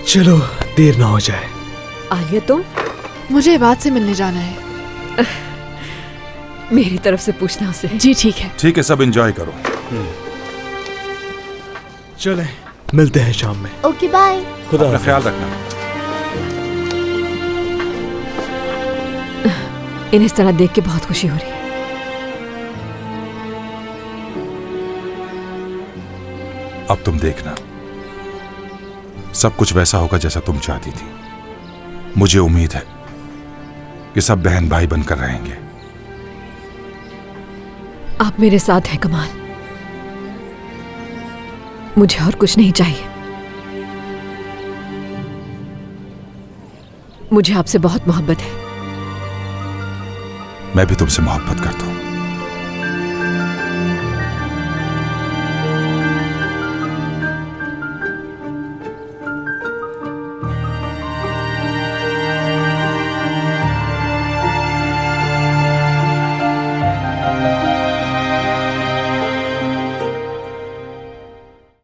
चलो देर ना हो जाए। आलिया तुम? मुझे इबाद से मिलने जाना है। मेरी तरफ से पूछना उसे। जी ठीक है। ठीक है, सब एंजॉय करो। चले मिलते हैं शाम में। Okay bye. अपना ख्याल रखना। इन्हें इस तरह देख के बहुत खुशी हो रही है। अब तुम देखना, सब कुछ वैसा होगा जैसा तुम चाहती थी। मुझे उम्मीद है कि सब बहन भाई बनकर रहेंगे। आप मेरे साथ हैं कमाल, मुझे और कुछ नहीं चाहिए। मुझे आपसे बहुत मोहब्बत है। मैं भी तुमसे मोहब्बत करता हूं।